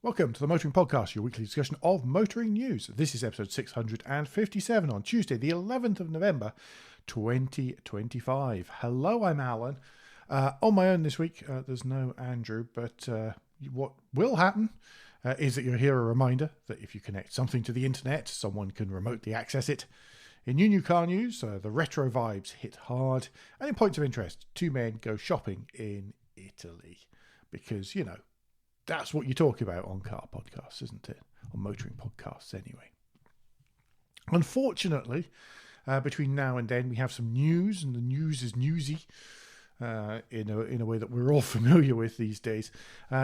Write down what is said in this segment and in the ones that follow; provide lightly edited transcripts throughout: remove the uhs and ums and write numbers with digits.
Welcome to the Motoring Podcast, your weekly discussion of motoring news. This is episode 657 on Tuesday, the 11th of November, 2025. Hello, I'm Alan. On my own this week, there's no Andrew, but what will happen is that you'll hear a reminder that if you connect something to the internet, someone can remotely access it. In new car news, the retro vibes hit hard. And in points of interest, two men go shopping in Italy. Because, you know, that's what you talk about on car podcasts, isn't it? On motoring podcasts, anyway. Unfortunately, between now and then, we have some news, and the news is newsy in a way that we're all familiar with these days.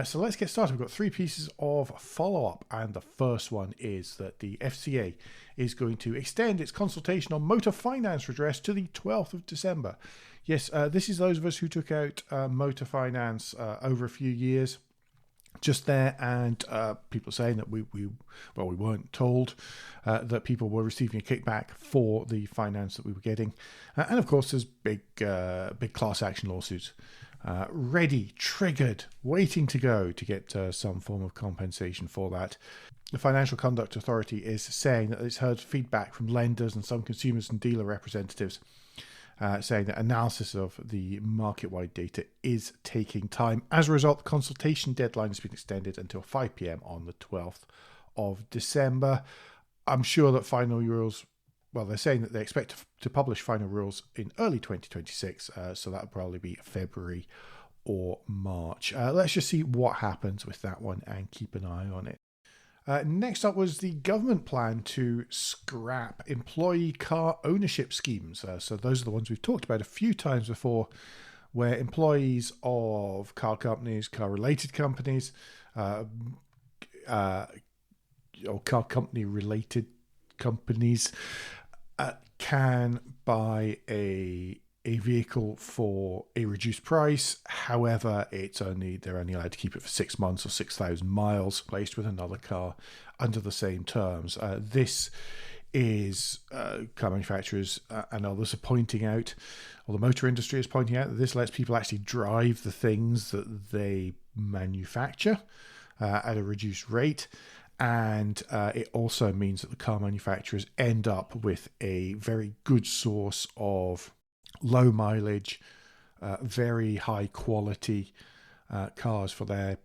So let's get started. We've got three pieces of follow-up, and the first one is that the FCA is going to extend its consultation on motor finance redress to the 12th of December. Yes, this is those of us who took out motor finance over a few years. Just there, and people saying that we weren't told that people were receiving a kickback for the finance that we were getting, and of course there's big class action lawsuits ready, triggered, waiting to go to get some form of compensation for that. The Financial Conduct Authority is saying that it's heard feedback from lenders and some consumers and dealer representatives saying that analysis of the market-wide data is taking time. As a result, the consultation deadline has been extended until 5 p.m. on the 12th of December. I'm sure that final rules, well, they're saying that they expect to publish final rules in early 2026, so that'll probably be February or March. Let's just see what happens with that one and keep an eye on it. Next up was the government plan to scrap employee car ownership schemes. So those are the ones we've talked about a few times before, where employees of car companies, car-related companies, or car company-related companies can buy a vehicle for a reduced price. However, they're only allowed to keep it for 6 months or 6,000 miles, placed with another car under the same terms. This is car manufacturers and others are pointing out, or the motor industry is pointing out, that this lets people actually drive the things that they manufacture at a reduced rate. And it also means that the car manufacturers end up with a very good source of low mileage, very high quality cars for their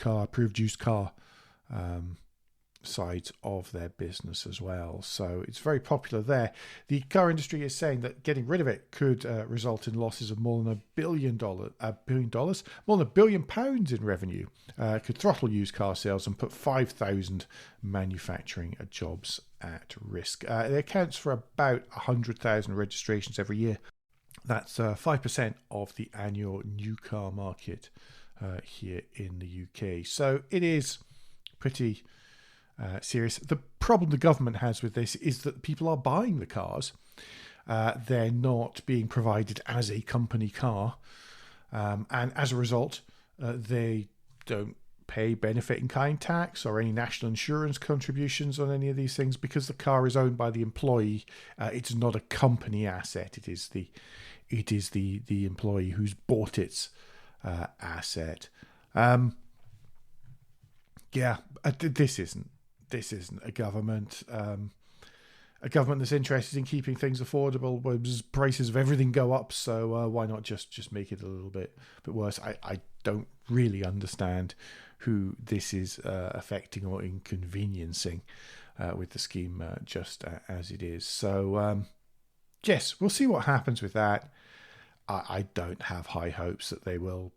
approved used car side of their business as well. So it's very popular there. The car industry is saying that getting rid of it could result in losses of more than $1 billion, more than £1 billion in revenue, could throttle used car sales and put 5,000 manufacturing jobs at risk. It accounts for about 100,000 registrations every year. That's 5% of the annual new car market here in the UK. So it is pretty serious. The problem the government has with this is that people are buying the cars. They're not being provided as a company car. And as a result, they don't pay benefit in kind tax or any national insurance contributions on any of these things because the car is owned by the employee. It's not a company asset. It is the employee who's bought its asset. This isn't a government. A government that's interested in keeping things affordable, where prices of everything go up. So why not just make it a little bit worse? I don't really understand who this is affecting or inconveniencing with the scheme just as it is. So yes, we'll see what happens with that. I don't have high hopes that they'll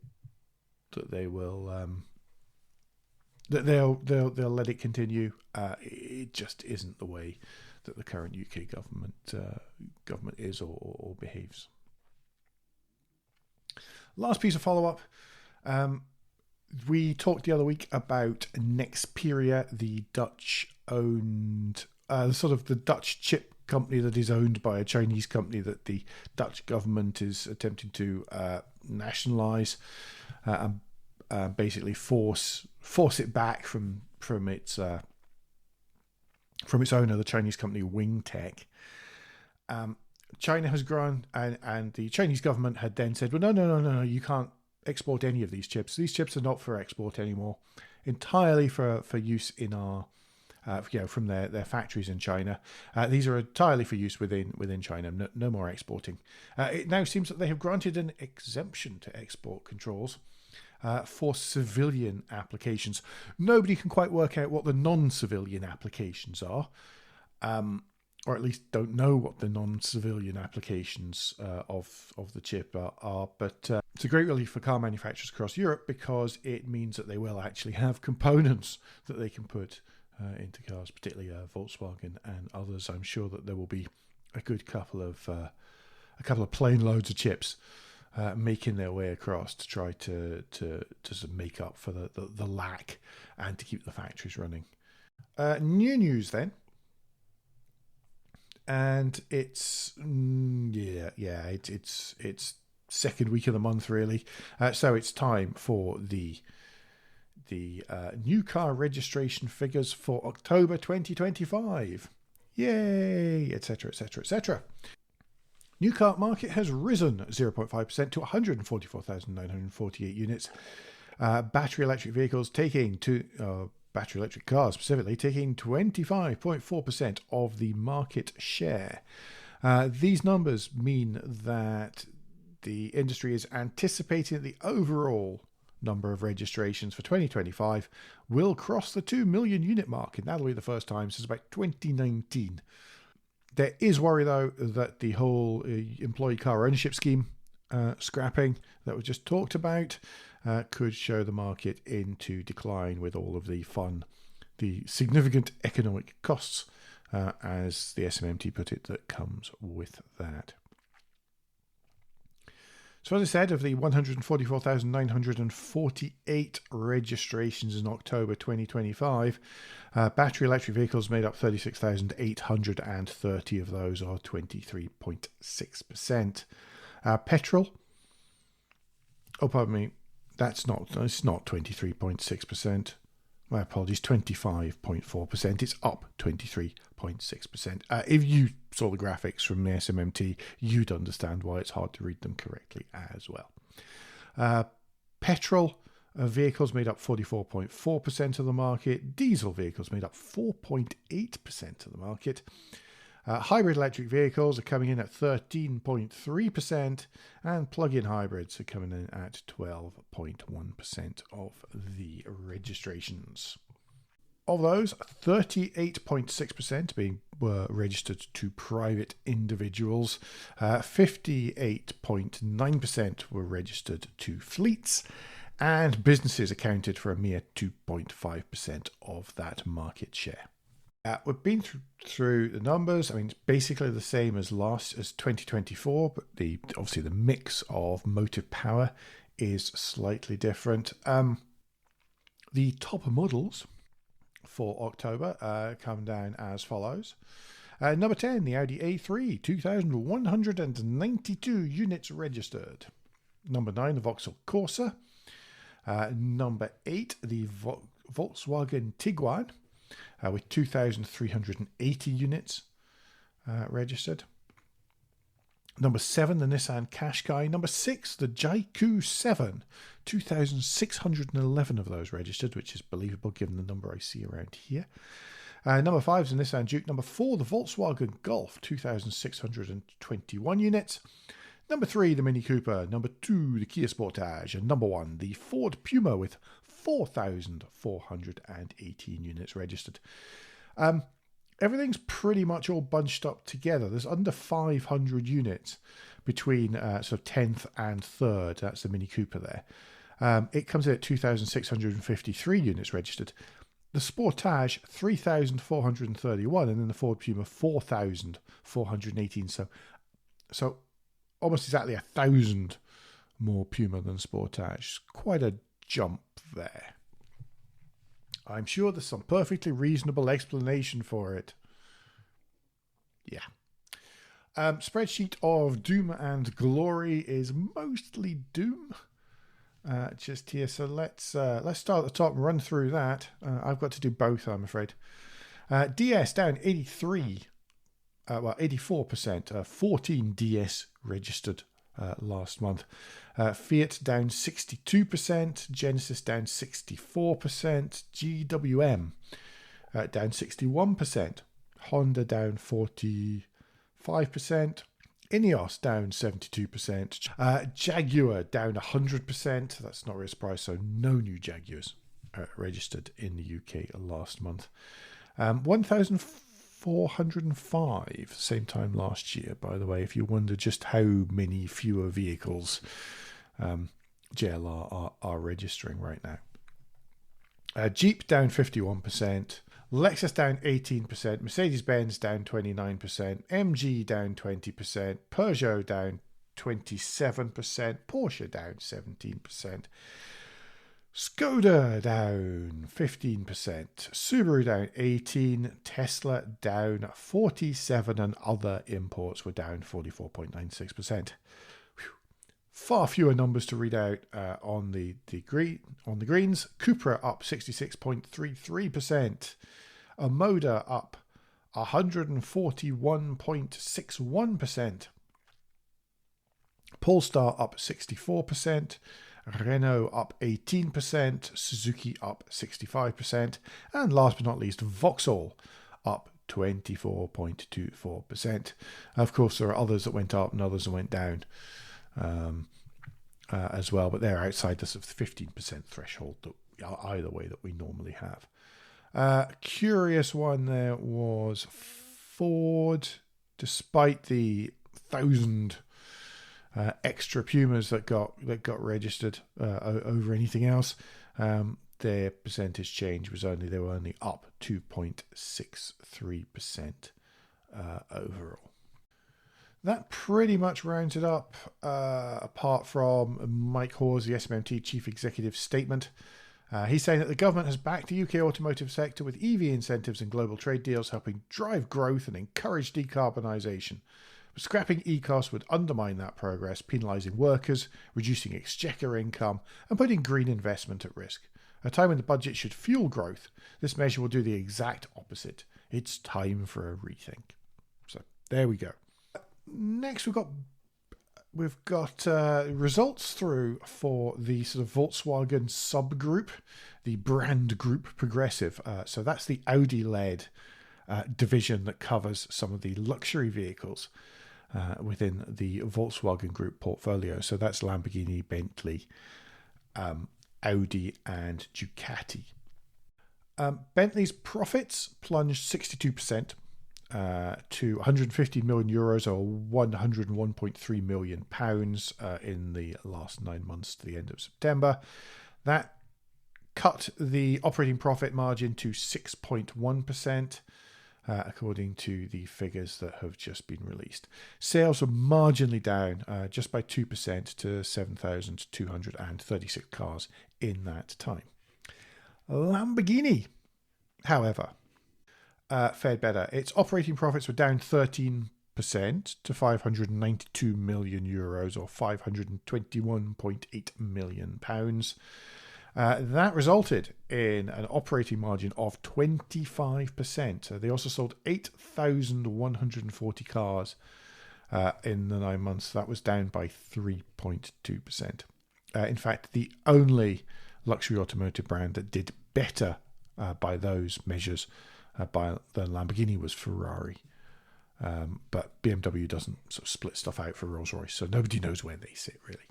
let it continue. It just isn't the way that the current UK government is or behaves. Last piece of follow-up. We talked the other week about Nexperia, the Dutch-owned, the Dutch chip company that is owned by a Chinese company that the Dutch government is attempting to nationalise and basically force it back from its owner, the Chinese company Wingtech. China has grown, and the Chinese government had then said, well, no, you can't export any of these chips. These chips are not for export anymore. entirely for use in our, from their factories in China. These are entirely for use within China. No more exporting. It now seems that they have granted an exemption to export controls for civilian applications. Nobody can quite work out what the non-civilian applications are, or at least don't know what the non-civilian applications of the chip are. But it's a great relief for car manufacturers across Europe, because it means that they will actually have components that they can put into cars, particularly Volkswagen and others. I'm sure that there will be a good couple of plane loads of chips making their way across to try to sort of make up for the lack and to keep the factories running. New news then, and it's it's second week of the month really. So it's time for the new car registration figures for October 2025. Yay, etc., etc., etc. New car market has risen 0.5% to 144,948 units. Battery electric cars specifically taking 25.4% of the market share. These numbers mean that the industry is anticipating that the overall number of registrations for 2025 will cross the 2 million unit mark, and that'll be the first time since about 2019. There is worry, though, that the whole employee car ownership scheme scrapping that we just talked about could show the market into decline, with all of the significant economic costs, as the SMMT put it, that comes with that. So as I said, of the 144,948 registrations in October 2025, battery electric vehicles made up 36,830 of those, or 23.6%. Petrol, it's not 23.6%. My apologies, 25.4%. It's up 23.6%. If you saw the graphics from the SMMT, you'd understand why it's hard to read them correctly as well. Petrol vehicles made up 44.4% of the market. Diesel vehicles made up 4.8% of the market. Hybrid electric vehicles are coming in at 13.3%, and plug-in hybrids are coming in at 12.1% of the registrations. Of those, 38.6% were registered to private individuals, 58.9% were registered to fleets, and businesses accounted for a mere 2.5% of that market share. We've been through the numbers. I mean, it's basically the same as 2024, but obviously the mix of motive power is slightly different. The top models for October come down as follows. Number 10, the Audi A3, 2,192 units registered. Number 9, the Vauxhall Corsa. Number 8, the Volkswagen Tiguan, with 2,380 units registered. Number 7, the Nissan Qashqai. Number 6, the Jaiku 7, 2,611 of those registered, which is believable given the number I see around here. Number 5 is the Nissan Juke. Number 4, the Volkswagen Golf, 2,621 units. Number 3, the Mini Cooper. Number 2, the Kia Sportage. And number 1, the Ford Puma, with 4,418 units registered. Everything's pretty much all bunched up together. There's under 500 units between sort of 10th and 3rd. That's the Mini Cooper there. It comes in at 2,653 units registered. The Sportage, 3,431, and then the Ford Puma, 4,418. So almost exactly 1,000 more Puma than Sportage. Quite a jump there. I'm sure there's some perfectly reasonable explanation for it. Yeah. Spreadsheet of doom and glory is mostly doom. Just here. So let's start at the top and run through that. I've got to do both, I'm afraid. DS down 84%. 14 DS registered last month. Fiat down 62%, Genesis down 64%, GWM down 61%, Honda down 45%, Ineos down 72%, Jaguar down 100%. That's not really a surprise, so no new Jaguars registered in the UK last month. 1,405 same time last year, by the way, if you wonder just how many fewer vehicles JLR are registering right now. Jeep down 51%, Lexus down 18%, Mercedes-Benz down 29%, MG down 20%, Peugeot down 27%, Porsche down 17%, Skoda down 15%, Subaru down 18%, Tesla down 47%, and other imports were down 44.96%. Far fewer numbers to read out on the greens. Cupra up 66.33%, Omoda up 141.61%, Polestar up 64%, Renault up 18%, Suzuki up 65%, and last but not least, Vauxhall up 24.24%. Of course, there are others that went up and others that went down as well, but they're outside the sort of 15% threshold that either way that we normally have. Curious one there was Ford, despite the 1,000 extra Pumas that got registered over anything else, their percentage change was they were only up 2.63% overall. That pretty much rounds it up, apart from Mike Hawes, the SMMT Chief Executive's statement. He's saying that the government has backed the UK automotive sector with EV incentives and global trade deals, helping drive growth and encourage decarbonisation. But scrapping ECOS would undermine that progress, penalising workers, reducing exchequer income, and putting green investment at risk. At a time when the budget should fuel growth, this measure will do the exact opposite. It's time for a rethink. So there we go. Next, we've got results through for the sort of Volkswagen subgroup, the brand group Progressive. So that's the Audi-led division that covers some of the luxury vehicles within the Volkswagen Group portfolio. So that's Lamborghini, Bentley, Audi, and Ducati. Bentley's profits plunged 62%. To 150 million euros or 101.3 million pounds in the last 9 months to the end of September. That cut the operating profit margin to 6.1%, according to the figures that have just been released. Sales were marginally down, just by 2% to 7,236 cars in that time. Lamborghini, however, fared better. Its operating profits were down 13% to 592 million euros or 521.8 million pounds. That resulted in an operating margin of 25%. They also sold 8,140 cars in the 9 months. That was down by 3.2%. In fact, the only luxury automotive brand that did better by those measures by the Lamborghini was Ferrari, but BMW doesn't sort of split stuff out for Rolls-Royce, so nobody knows where they sit really.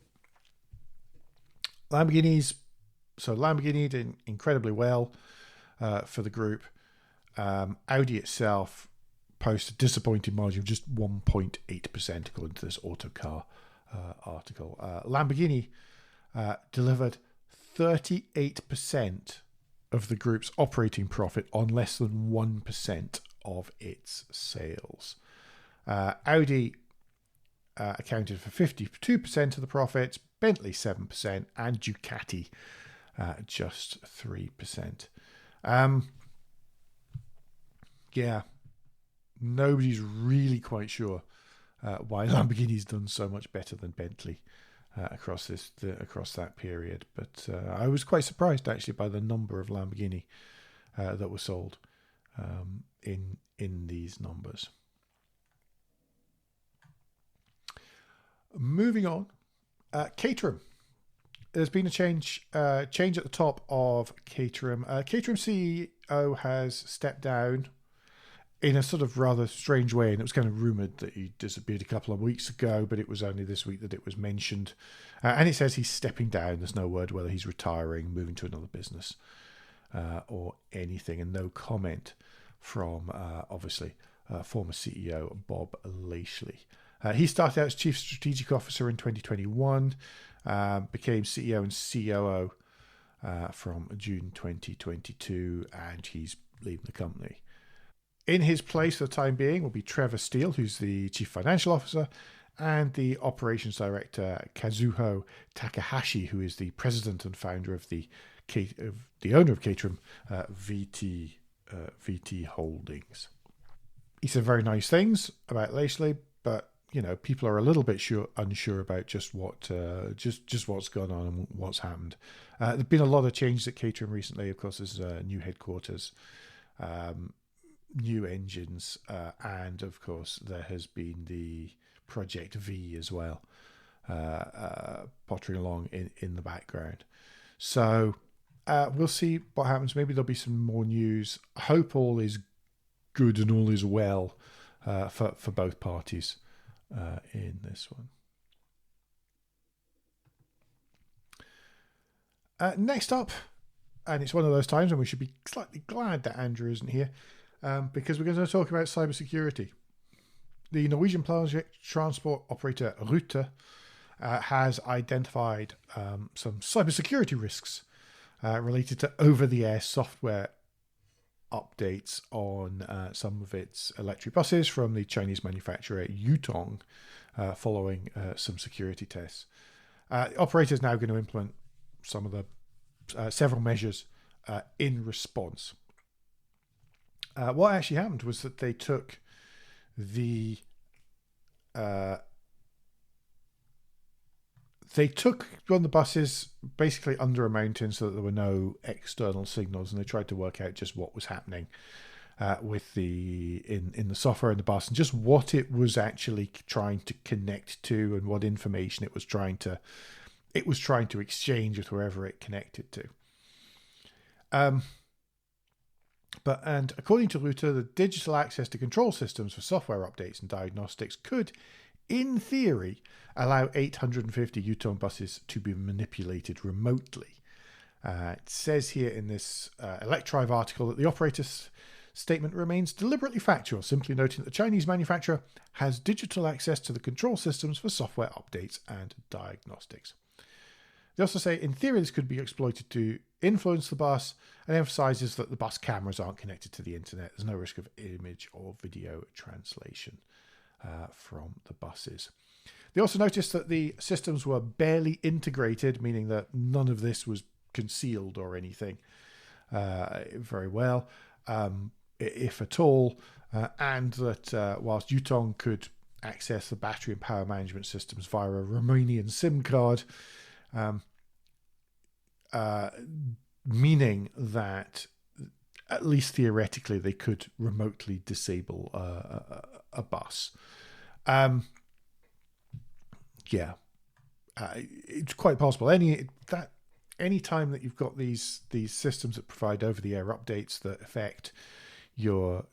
Lamborghini did incredibly well for the group. Audi itself posted a disappointing margin of just 1.8% according to this Autocar article. Lamborghini delivered 38% of the group's operating profit on less than 1% of its sales. Audi accounted for 52% of the profits, Bentley 7%, and Ducati just 3%. Nobody's really quite sure why Lamborghini's done so much better than Bentley across that period, but I was quite surprised actually by the number of Lamborghini that were sold in these numbers. Moving on, Caterham. There's been a change at the top of Caterham. Caterham CEO has stepped down in a sort of rather strange way, and it was kind of rumoured that he disappeared a couple of weeks ago, but it was only this week that it was mentioned. And it says he's stepping down. There's no word whether he's retiring, moving to another business, or anything, and no comment from, obviously, former CEO Bob Lashley. He started out as Chief Strategic Officer in 2021, became CEO and COO from June 2022, and he's leaving the company. In his place for the time being will be Trevor Steele, who's the Chief Financial Officer, and the Operations Director Kazuho Takahashi, who is the President and founder of the owner of Caterham, VT Holdings. He said very nice things about Lashley, but people are a little bit unsure about just what's gone on and what's happened. There've been a lot of changes at Caterham recently. Of course, there's new headquarters, new engines, and of course there has been the Project V as well, pottering along in the background. So we'll see what happens. Maybe there'll be some more news. I hope all is good and all is well for both parties in this one. Next up, and it's one of those times when we should be slightly glad that Andrew isn't here, because we're going to talk about cybersecurity. The Norwegian transport operator Rute has identified some cybersecurity risks related to over-the-air software updates on some of its electric buses from the Chinese manufacturer Yutong, following some security tests. The operator is now going to implement some of the several measures in response. What actually happened was that they took one of the buses basically under a mountain so that there were no external signals, and they tried to work out just what was happening with in the software in the bus, and just what it was actually trying to connect to, and what information it was trying to exchange with wherever it connected to. And according to Rute, the digital access to control systems for software updates and diagnostics could, in theory, allow 850 Yutong buses to be manipulated remotely. It says here in this Electrive article that the operator's statement remains deliberately factual, simply noting that the Chinese manufacturer has digital access to the control systems for software updates and diagnostics. They also say, in theory, this could be exploited to influence the bus, and emphasises that the bus cameras aren't connected to the internet. There's no risk of image or video translation from the buses. They also noticed that the systems were barely integrated, meaning that none of this was concealed or anything very well, if at all, and that whilst Yutong could access the battery and power management systems via a Romanian SIM card, meaning that at least theoretically they could remotely disable a bus. It's quite possible. Any time that you've got these systems that provide over-the-air updates that affect your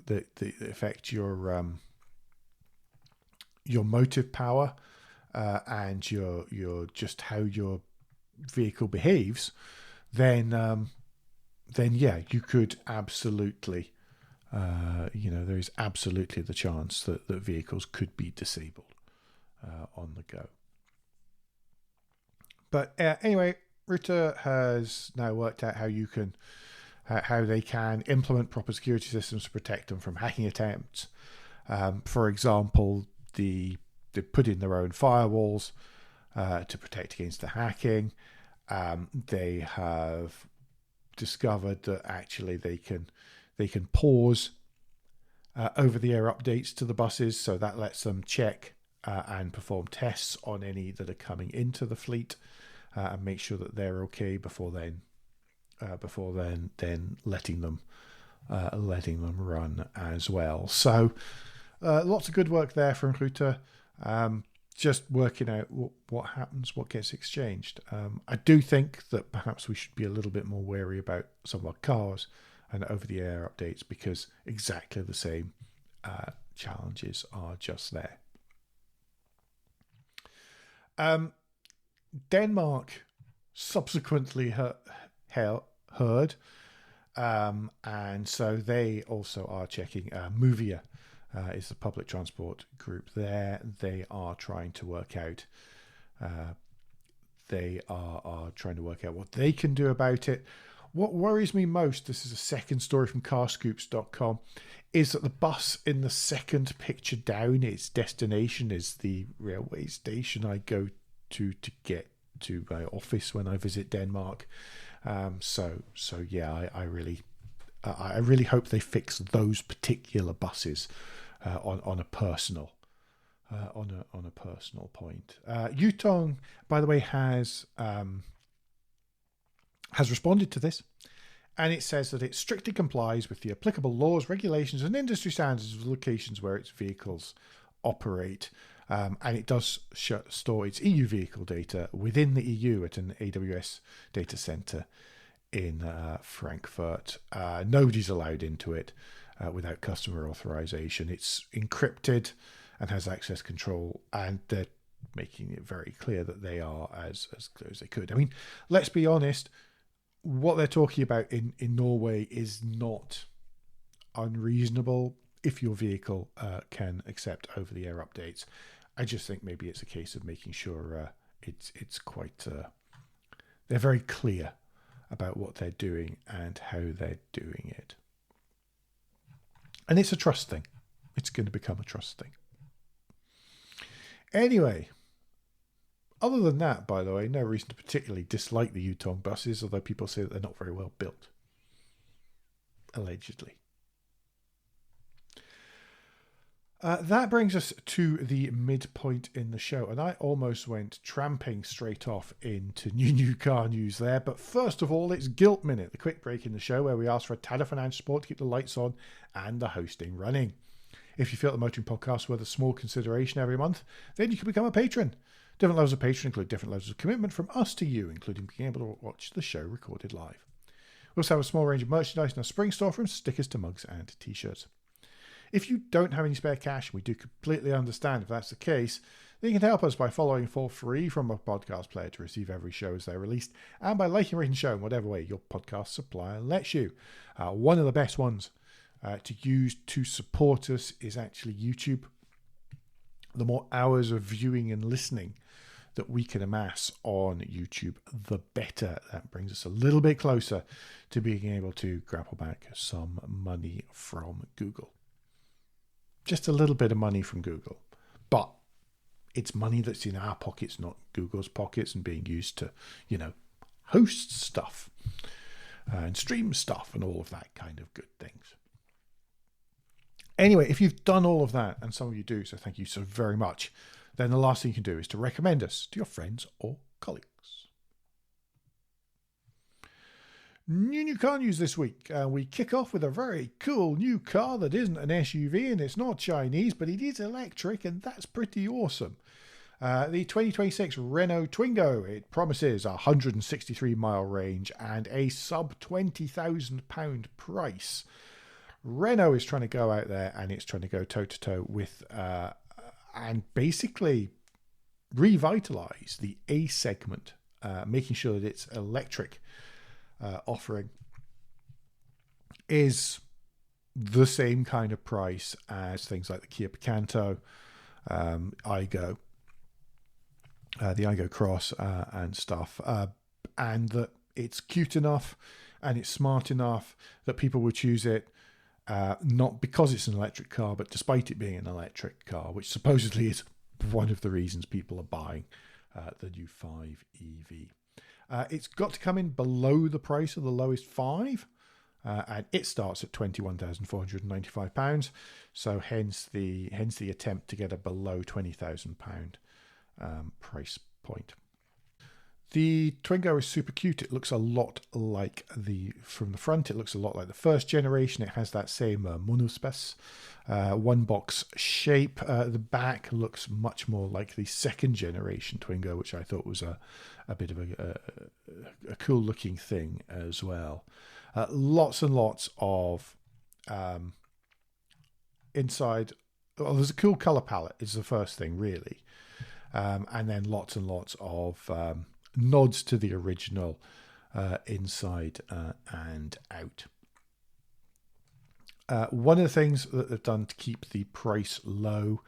motive power and your just how your vehicle behaves, then you could absolutely, there is absolutely the chance that vehicles could be disabled on the go. But anyway, Rute has now worked out how they can implement proper security systems to protect them from hacking attempts. For example, they put in their own firewalls to protect against the hacking. They have discovered that actually they can pause over-the-air updates to the buses, so that lets them check and perform tests on any that are coming into the fleet and make sure that they're okay before then letting them run as well. So lots of good work there from Rute. just working out what happens, what gets exchanged. I do think that perhaps we should be a little bit more wary about some of our cars and over-the-air updates, because exactly the same challenges are just there. Denmark subsequently heard, and so they also are checking. Movia is the public transport group there. They are trying to work out. They are trying to work out what they can do about it. What worries me most, this is a second story from carscoops.com, is that the bus in the second picture down, its destination is the railway station I go to get to my office when I visit Denmark. So yeah, I really hope they fix those particular buses on a personal point. Yutong, by the way, has responded to this, and it says that it strictly complies with the applicable laws, regulations, and industry standards of the locations where its vehicles operate. And it does store its EU vehicle data within the EU at an AWS data center in Frankfurt. Nobody's allowed into it without customer authorization. It's encrypted and has access control, and they're making it very clear that they are as clear as they could. I mean, let's be honest, what they're talking about in Norway is not unreasonable if your vehicle can accept over-the-air updates. I just think maybe it's a case of making sure it's quite... they're very clear about what they're doing and how they're doing it. And it's a trust thing. It's going to become a trust thing. Anyway, other than that, by the way, no reason to particularly dislike the Yutong buses, although people say that they're not very well built. Allegedly. That brings us to the midpoint in the show, and I almost went tramping straight off into new car news there. But first of all, it's Guilt Minute, the quick break in the show where we ask for a tad of financial support to keep the lights on and the hosting running. If you feel the Motoring Podcast worth a small consideration every month, then you can become a patron. Different levels of patron include different levels of commitment from us to you, including being able to watch the show recorded live. We also have a small range of merchandise in our spring store, from stickers to mugs and t-shirts. If you don't have any spare cash, and we do completely understand if that's the case, then you can help us by following for free from a podcast player to receive every show as they're released, and by liking, rating, the show in whatever way your podcast supplier lets you. One of the best ones to use to support us is actually YouTube. The more hours of viewing and listening that we can amass on YouTube, the better. That brings us a little bit closer to being able to grapple back some money from Google. Just a little bit of money from Google, but it's money that's in our pockets, not Google's pockets, and being used to, host stuff and stream stuff and all of that kind of good things. Anyway, if you've done all of that, and some of you do, so thank you so very much, then the last thing you can do is to recommend us to your friends or colleagues. New car news this week. We kick off with a very cool new car that isn't an SUV, and it's not Chinese, but it is electric, and that's pretty awesome. The 2026 Renault Twingo. It promises a 163-mile range and a sub £20,000 price. Renault is trying to go out there, and it's trying to go toe-to-toe with and basically revitalize the A segment, making sure that its electric offering is the same kind of price as things like the Kia Picanto, Igo, the Igo Cross and stuff, and that it's cute enough and it's smart enough that people would choose it, not because it's an electric car, but despite it being an electric car, which supposedly is one of the reasons people are buying the new 5 EV. It's got to come in below the price of the lowest 5, and it starts at £21,495. So hence the attempt to get a below £20,000 price point. The Twingo is super cute. It looks a lot like from the front, it looks a lot like the first generation. It has that same monospace, one box shape. The back looks much more like the second generation Twingo, which I thought was a bit of a cool looking thing as well. Lots and lots of inside. Well, there's a cool color palette is the first thing, really. And then lots and lots of nods to the original inside and out. One of the things that they've done to keep the price low,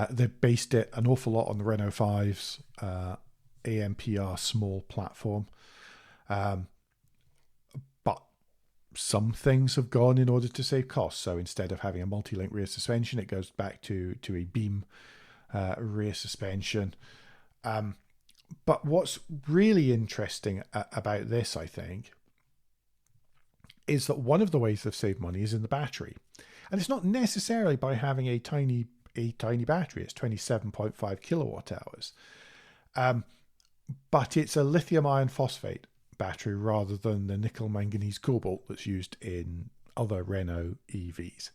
they've based it an awful lot on the Renault 5's AMPR small platform. But some things have gone in order to save costs. So instead of having a multi-link rear suspension, it goes back to a beam rear suspension. But what's really interesting about this, I think, is that one of the ways they've saved money is in the battery. And it's not necessarily by having a tiny battery. It's 27.5 kilowatt hours. But it's a lithium iron phosphate battery rather than the nickel manganese cobalt that's used in other Renault EVs.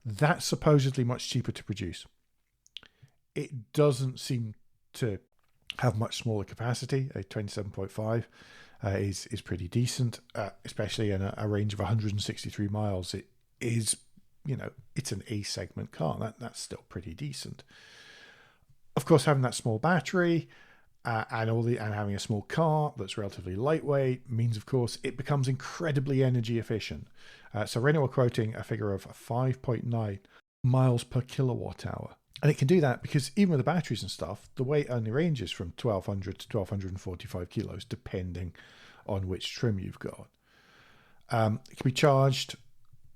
That's supposedly much cheaper to produce. It doesn't seem to have much smaller capacity. A 27.5 is pretty decent, especially in a range of 163 miles. It is, it's an A segment car. That's still pretty decent. Of course, having that small battery and having a small car that's relatively lightweight means, of course, it becomes incredibly energy efficient. So Renault are quoting a figure of 5.9 miles per kilowatt hour. And it can do that because even with the batteries and stuff, the weight only ranges from 1,200 to 1,245 kilos, depending on which trim you've got. It can be charged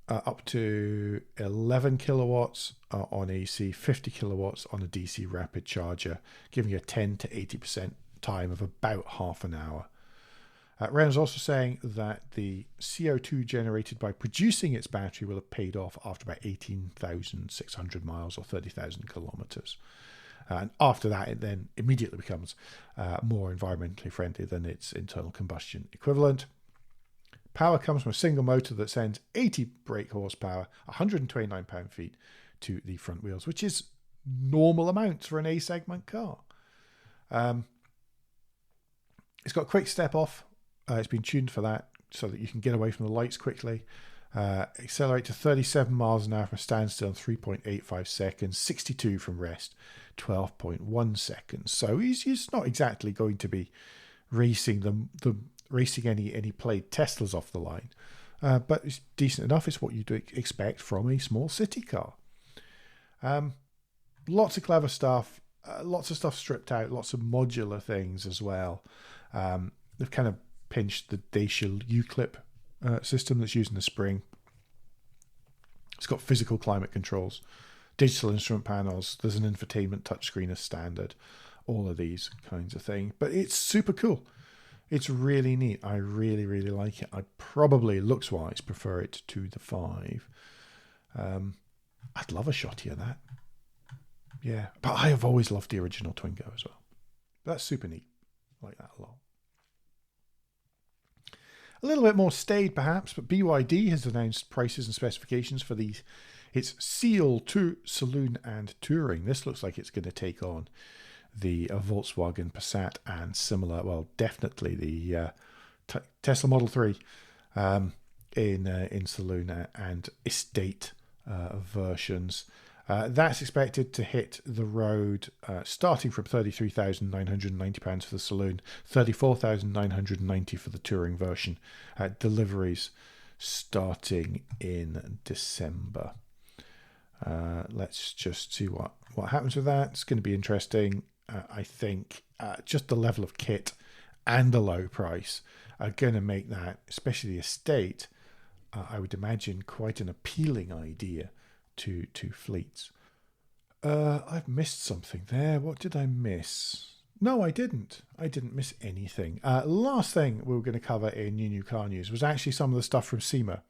up to 11 kilowatts on AC, 50 kilowatts on a DC rapid charger, giving you a 10 to 80% time of about half an hour. Renault's also saying that the CO2 generated by producing its battery will have paid off after about 18,600 miles or 30,000 kilometers. And after that, it then immediately becomes more environmentally friendly than its internal combustion equivalent. Power comes from a single motor that sends 80 brake horsepower, 129 pound-feet to the front wheels, which is normal amounts for an A-segment car. It's got quick step off. It's been tuned for that so that you can get away from the lights quickly. Accelerate to 37 miles an hour from standstill in 3.85 seconds, 62 from rest, 12.1 seconds. So he's not exactly going to be racing racing any played Teslas off the line, but it's decent enough. It's what you'd expect from a small city car. Lots of clever stuff, lots of stuff stripped out, lots of modular things as well. They've kind of pinched the Dacia U-clip system that's using the spring. It's got physical climate controls, digital instrument panels. There's an infotainment touchscreen as standard, all of these kinds of things. But it's super cool. It's really neat. I really, really like it. I probably, looks-wise, prefer it to the 5. I'd love a shotty of that. Yeah, but I have always loved the original Twingo as well. That's super neat. I like that a lot. A little bit more staid, perhaps, but BYD has announced prices and specifications for its Seal 2 Saloon and Touring. This looks like it's going to take on the Volkswagen Passat and similar, well, definitely the Tesla Model 3 in Saloon and Estate versions. That's expected to hit the road starting from £33,990 for the Saloon, £34,990 for the Touring version. Deliveries starting in December. Let's just see what happens with that. It's going to be interesting. I think just the level of kit and the low price are going to make that, especially the Estate, I would imagine quite an appealing idea to fleets. I've missed something there. What did I miss? No, I didn't. I didn't miss anything. Last thing we were going to cover in New Car News was actually some of the stuff from SEMA.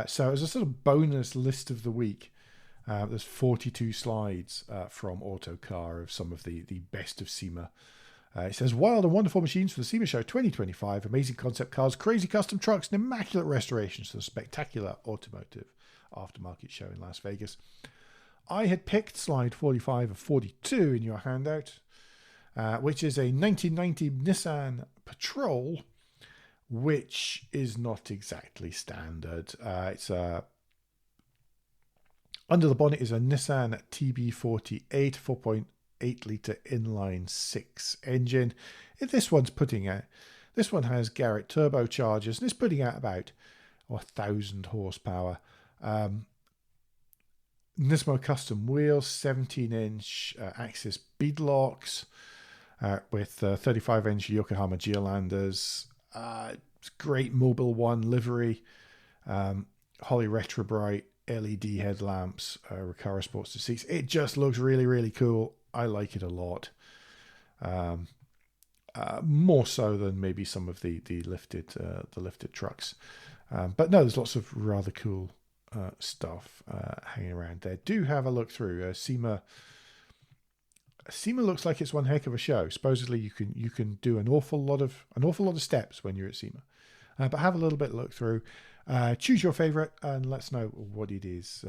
So as a sort of bonus list of the week, there's 42 slides from Autocar of some of the best of SEMA It says, wild and wonderful machines for the SEMA Show 2025. Amazing concept cars, crazy custom trucks, and immaculate restorations to the spectacular automotive aftermarket show in Las Vegas. I had picked slide 45 of 42 in your handout, which is a 1990 Nissan Patrol, which is not exactly standard. It's under the bonnet is a Nissan TB48 4.8 litre inline 6 engine. This one has Garrett turbochargers and it's putting out about 1,000 horsepower. Nismo custom wheels, 17-inch axis beadlocks with 35-inch Yokohama Geolanders. Great Mobile One livery, Holly Retrobrite LED headlamps, Recaro Sportster seats. It just looks really, really cool. I like it a lot. More so than maybe some of the lifted trucks. But no, there's lots of rather cool stuff hanging around there. Do have a look through. SEMA looks like it's one heck of a show. Supposedly you can do an awful lot of steps when you're at SEMA. But have a little bit look through. Choose your favorite and let us know what it is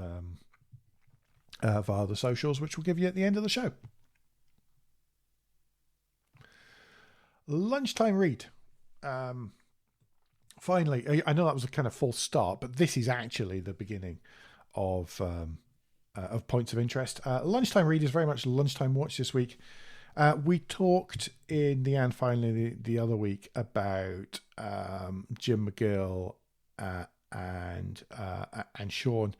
via the socials, which we'll give you at the end of the show. Lunchtime read. Finally, I know that was a kind of false start, but this is actually the beginning of points of interest. Lunchtime read is very much lunchtime watch this week. We talked in the and finally the other week about Jim McGill and Siôn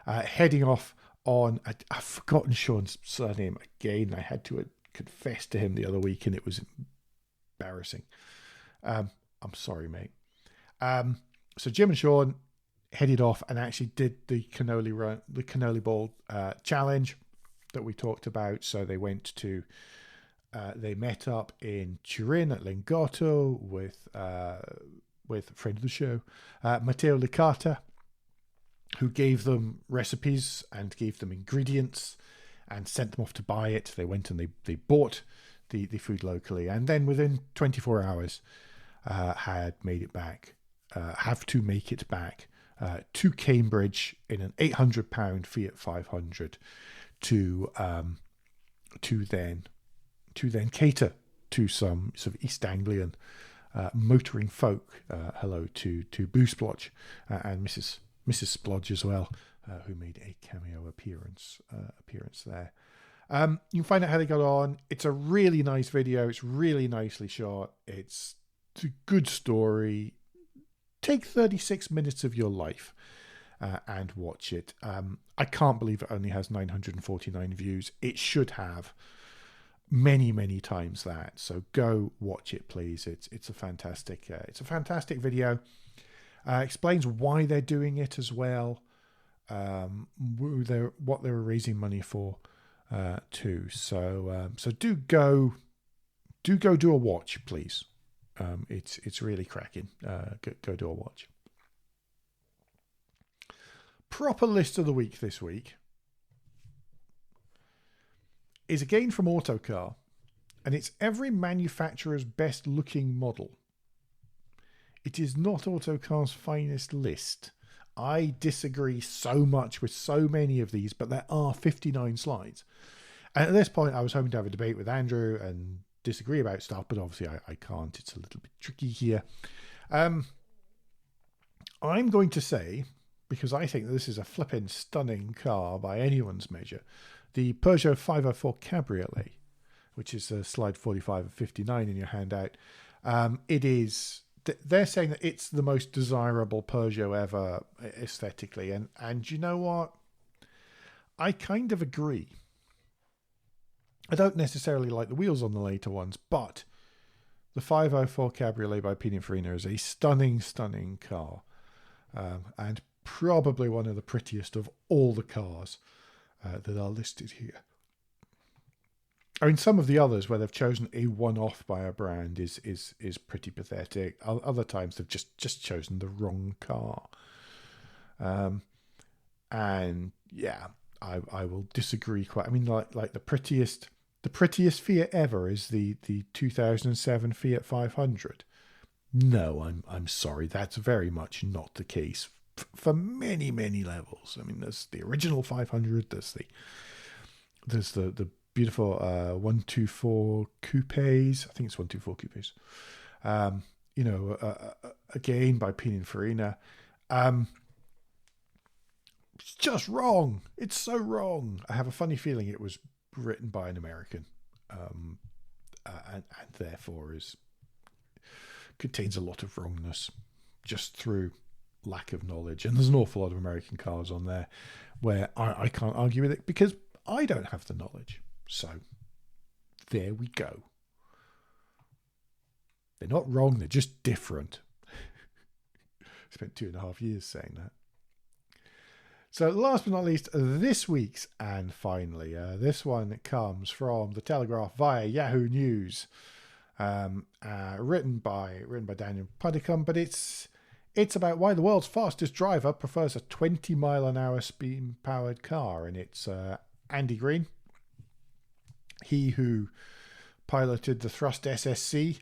heading off on. I've forgotten Sean's surname again. I had to confess to him the other week, and it was embarrassing. I'm sorry, mate. So Jim and Siôn headed off and actually did the cannoli ball challenge that we talked about. So they went to they met up in Turin at Lingotto with a friend of the show, Matteo Licata, who gave them recipes and gave them ingredients and sent them off to buy it. They went and they bought the food locally, and then within 24 hours had made it back. Have to make it back to Cambridge in an £800 Fiat 500 to then cater to some sort of East Anglian motoring folk. Hello to Boo Splodge and Mrs. Splodge as well, who made a cameo appearance there. You can find out how they got on. It's a really nice video. It's really nicely shot. It's a good story. Take 36 minutes of your life and watch it. I can't believe it only has 949 views. It should have many, many times that. So go watch it, please. It's a fantastic video. Explains why they're doing it as well. What they were raising money for too. So do go do a watch, please. It's really cracking. Go do a watch. Proper list of the week this week is again from Autocar, and it's every manufacturer's best looking model. It is not Autocar's finest list. I disagree so much with so many of these, but there are 59 slides. And at this point, I was hoping to have a debate with Andrew and disagree about stuff, but obviously I can't. It's a little bit tricky here. I'm going to say, because I think this is a flippin' stunning car by anyone's measure, the Peugeot 504 Cabriolet, which is slide 45 of 59 in your handout. It is. They're saying that it's the most desirable Peugeot ever aesthetically, and you know what? I kind of agree. I don't necessarily like the wheels on the later ones, but the 504 Cabriolet by Pininfarina is a stunning, stunning car, and probably one of the prettiest of all the cars that are listed here. I mean, some of the others where they've chosen a one-off by a brand is pretty pathetic. Other times they've just chosen the wrong car. And yeah, I will disagree quite. I mean, like the prettiest the prettiest Fiat ever is the 2007 Fiat 500. No, I'm sorry, that's very much not the case for many, many levels. I mean, there's the original 500, there's the beautiful 124 coupes. I think it's 124 coupes. Again by Pininfarina. It's just wrong. It's so wrong. I have a funny feeling it was written by an American, and therefore contains a lot of wrongness just through lack of knowledge. And there's an awful lot of American cars on there where I can't argue with it because I don't have the knowledge. So there we go. They're not wrong, they're just different. Spent 2.5 years saying that. So last but not least, this week's and finally, this one comes from the Telegraph via Yahoo News, written by Daniel Puddicombe, but it's about why the world's fastest driver prefers a 20 mile an hour steam powered car, and it's Andy Green, he who piloted the Thrust SSC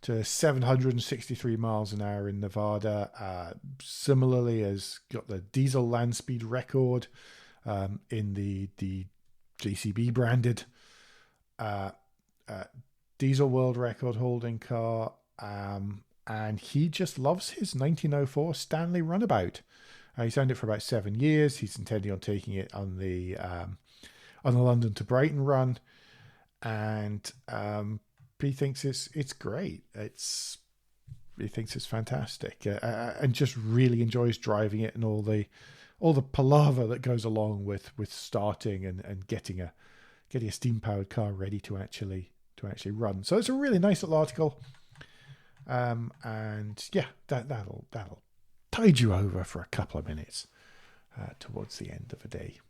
to 763 miles an hour in Nevada. Similarly, has got the diesel land speed record in the JCB branded diesel world record holding car. And he just loves his 1904 Stanley Runabout. He's owned it for about 7 years. He's intending on taking it on the London to Brighton run, and he thinks it's great. He thinks it's fantastic, and just really enjoys driving it and all the palaver that goes along with starting and getting a steam powered car ready to actually run. So it's a really nice little article, and yeah, that'll tide you over for a couple of minutes towards the end of the day.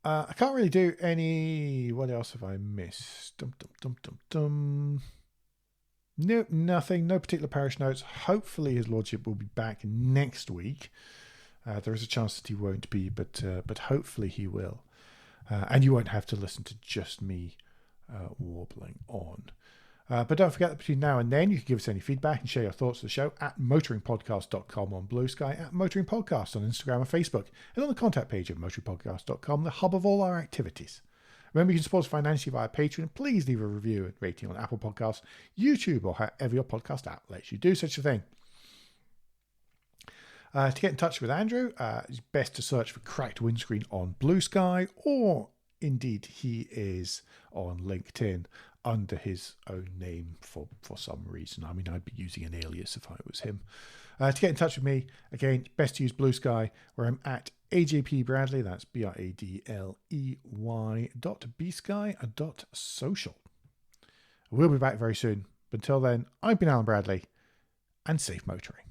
I can't really do any. What else have I missed? Nope, nothing. No particular parish notes. Hopefully his lordship will be back next week. There is a chance that he won't be, but hopefully he will. And you won't have to listen to just me warbling on. But don't forget that between now and then, you can give us any feedback and share your thoughts of the show at motoringpodcast.com on Blue Sky, at Motoring Podcast on Instagram and Facebook, and on the contact page of motoringpodcast.com, the hub of all our activities. Remember, you can support us financially via Patreon. Please leave a review and rating on Apple Podcasts, YouTube, or however your podcast app lets you do such a thing. To get in touch with Andrew, it's best to search for Cracked Windscreen on Blue Sky, or indeed he is on LinkedIn under his own name for some reason. I mean, I'd be using an alias if I was him. To get in touch with me, again, best to use Blue Sky, where I'm at AJP Bradley. That's BRADLEY.bsky.social. We'll be back very soon. But until then, I've been Alan Bradley, and safe motoring.